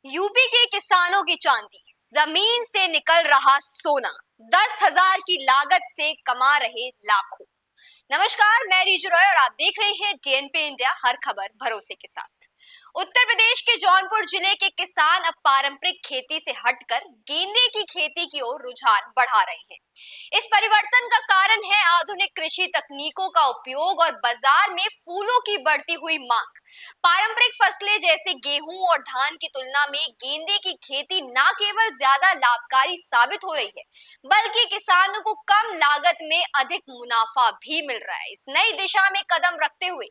UP के किसानों की चांदी, जमीन से निकल रहा सोना, 10,000 की लागत से कमा रहे लाखों। नमस्कार, मैं रीजू रॉय और आप देख रहे हैं टीएनपी इंडिया, हर खबर भरोसे के साथ। उत्तर प्रदेश के जौनपुर जिले के किसान अब पारंपरिक खेती से हटकर गेंदे की खेती की ओर रुझान बढ़ा रहे हैं। इस परिवर्तन का कारण है आधुनिक कृषि तकनीकों का उपयोग और बाजार में फूलों की बढ़ती हुई मांग। पारंपरिक फसलें जैसे गेहूं और धान की तुलना में गेंदे की खेती न केवल ज्यादा लाभकारी साबित हो रही है, बल्कि किसानों को कम लागत में अधिक मुनाफा भी मिल रहा है। इस नई दिशा में कदम रखते हुए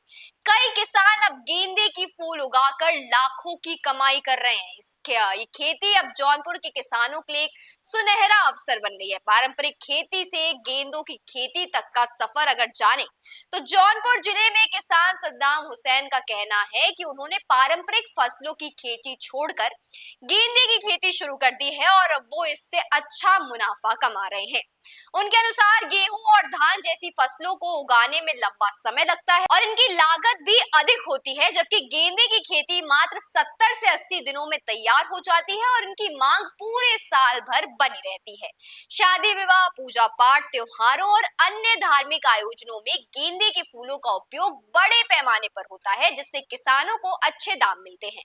कई किसान अब गेंदे की फूल उगाकर लाखों की कमाई कर रहे हैं। ये खेती अब जौनपुर के किसानों के लिए एक सुनहरा अवसर बन गई है। पारंपरिक खेती से गेंदों की खेती तक का सफर अगर जाने तो जौनपुर जिले में किसान सद्दाम हुसैन का कहना है कि उन्होंने पारंपरिक फसलों की खेती छोड़कर गेंदे की खेती शुरू कर दी है और अब वो इससे अच्छा मुनाफा कमा रहे हैं। उनके अनुसार गेहूं और धान जैसी फसलों को उगाने में लंबा समय लगता है और इनकी लागत भी अधिक होती है, जबकि गेंदे की खेती मात्र 70 से 80 दिनों में तैयार हो जाती है और इनकी मांग पूरे साल भर बनी रहती है। शादी विवाह, पूजा पाठ, त्योहारों और अन्य धार्मिक आयोजनों में गेंदे के फूलों का उपयोग बड़े पैमाने पर होता है, जिससे किसानों को अच्छे दाम मिलते हैं।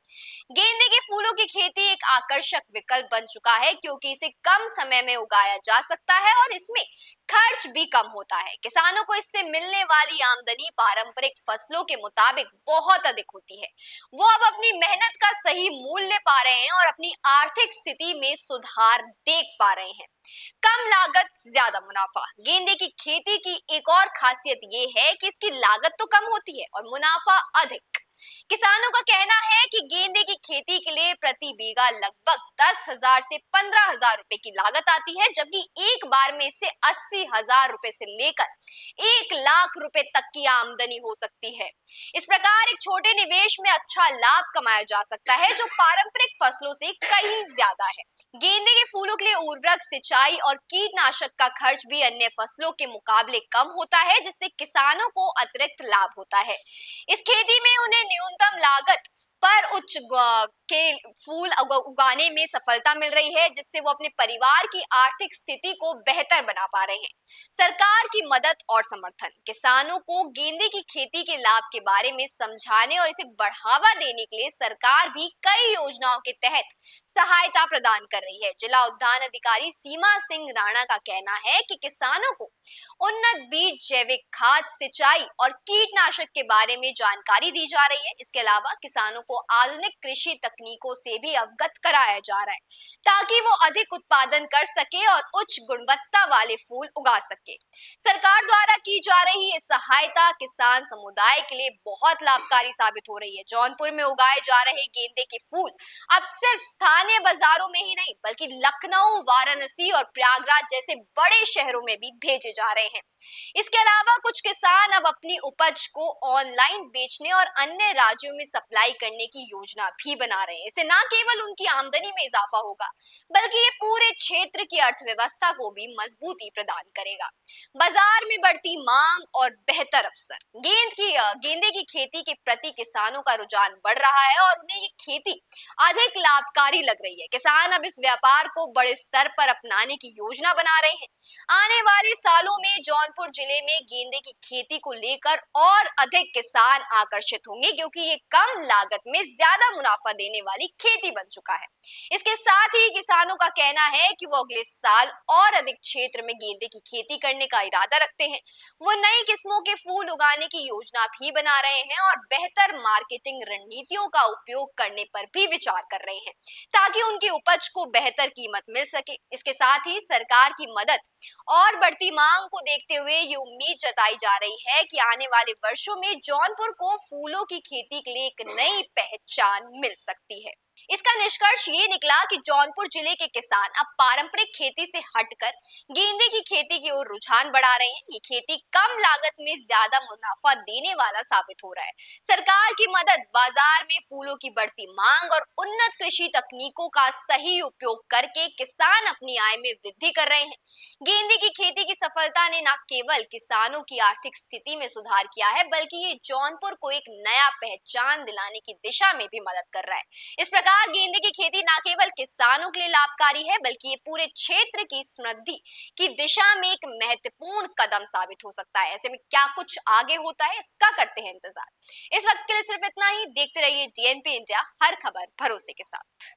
गेंदे के फूलों की खेती एक आकर्षक विकल्प बन चुका है, क्योंकि इसे कम समय में उगाया जा सकता है और इसमें खर्च भी कम होता है। किसानों को इससे मिलने वाली आमदनी पारंपरिक फसलों के मुताबिक बहुत अधिक होती है। वो अब अपनी मेहनत का सही मूल्य पा रहे हैं और अपनी आर्थिक स्थिति में सुधार देख पा रहे हैं। कम लागत, ज्यादा मुनाफा। गेंदे की खेती की एक और खासियत ये है कि इसकी लागत तो कम होती है और मुनाफा अधिक। किसानों का कहना है कि गेंदे की खेती के लिए प्रति बीघा लगभग 10,000 से 15,000 रुपए की लागत आती है, जबकि एक बार में इससे 80,000 रुपए से लेकर 1 लाख रुपए तक की आमदनी हो सकती है। इस प्रकार एक छोटे निवेश में अच्छा लाभ कमाया जा सकता है, जो पारंपरिक फसलों से कहीं ज्यादा है। गेंदे के फूलों के लिए उर्वरक, सिंचाई और कीटनाशक का खर्च भी अन्य फसलों के मुकाबले कम होता है, जिससे किसानों को अतिरिक्त लाभ होता है। इस खेती में उन्हें न्यूनतम लागत पर उच्च के फूल उगाने में सफलता मिल रही है, जिससे वो अपने परिवार की आर्थिक स्थिति को बेहतर बना पा रहे हैं। सरकार की मदद और समर्थन। किसानों को गेंदे की खेती के लाभ के बारे में समझाने और इसे बढ़ावा देने के लिए सरकार भी कई योजनाओं के तहत सहायता प्रदान कर रही है। जिला उद्यान अधिकारी सीमा सिंह राणा का कहना है कि किसानों को उन्नत बीज, जैविक खाद, सिंचाई और कीटनाशक के बारे में जानकारी दी जा रही है। इसके अलावा किसानों को आधुनिक कृषि तकनीकों से भी अवगत कराया जा रहा है, ताकि वो अधिक उत्पादन कर सके और उच्च गुणवत्ता वाले फूल उगा सके। सरकार द्वारा की जा रही ये सहायता किसान समुदाय के लिए बहुत लाभकारी साबित हो रही है। जौनपुर में उगाए जा रहे गेंदे के फूल अब सिर्फ स्थानीय बाजारों में ही नहीं, बल्कि लखनऊ, वाराणसी और प्रयागराज जैसे बड़े शहरों में भी भेजे जा रहे हैं। इसके अलावा कुछ किसान अब अपनी उपज को ऑनलाइन बेचने और अन्य राज्यों में सप्लाई करने की योजना भी बना रहे हैं। इससे न केवल उनकी आमदनी में इजाफा होगा, बल्कि ये पूरे क्षेत्र की अर्थव्यवस्था को भी मजबूती प्रदान करेगा। बाजार में बढ़ती मांग और बेहतर अवसर। गेंदे की खेती के प्रति किसानों का रुझान बढ़ रहा है और उन्हें ये खेती अधिक लाभकारी लग रही है। किसान अब इस व्यापार को बड़े स्तर पर अपनाने की योजना बना रहे हैं। आने वाले सालों में जौनपुर जिले में गेंदे की खेती को लेकर और अधिक किसान आकर्षित होंगे, क्योंकि ये कम लागत में ज्यादा मुनाफा देने वाली खेती बन चुका है। इसके साथ ही किसानों का कहना है कि वो अगले साल और अधिक क्षेत्र में गेंदे की खेती करने का इरादा रखते हैं। वो नई किस्मों के फूल उगाने की योजना भी बना रहे हैं और बेहतर मार्केटिंग रणनीतियों का उपयोग करने पर भी विचार कर रहे हैं, ताकि उनकी उपज को बेहतर कीमत मिल सके। इसके साथ ही सरकार की मदद और बढ़ती मांग को देखते हुए ये उम्मीद जताई जा रही है कि आने वाले वर्षों में जौनपुर को फूलों की खेती के लिए एक नई पहचान मिल सकती है। इसका निष्कर्ष ये निकला कि जौनपुर जिले के किसान अब पारंपरिक खेती से हटकर गेंदे की खेती की ओर रुझान बढ़ा रहे हैं। ये खेती कम लागत में ज्यादा मुनाफा देने वाला साबित हो रहा है। सरकार की मदद, बाजार में फूलों की बढ़ती मांग और उन्नत कृषि तकनीकों का सही उपयोग करके किसान अपनी आय में वृद्धि कर रहे हैं। गेंदे की खेती की सफलता ने न केवल किसानों की आर्थिक स्थिति में सुधार किया है, बल्कि ये जौनपुर को एक नया पहचान दिलाने की दिशा में भी मदद कर रहा है। इस प्रकार गेंदे की खेती न केवल किसानों के लिए लाभकारी है बल्कि ये पूरे क्षेत्र की समृद्धि की दिशा में एक महत्वपूर्ण कदम साबित हो सकता है। ऐसे में क्या कुछ आगे होता है, इसका करते हैं इंतजार। इस वक्त के लिए सिर्फ इतना ही। देखते रहिए डीएनपी इंडिया, हर खबर भरोसे के साथ।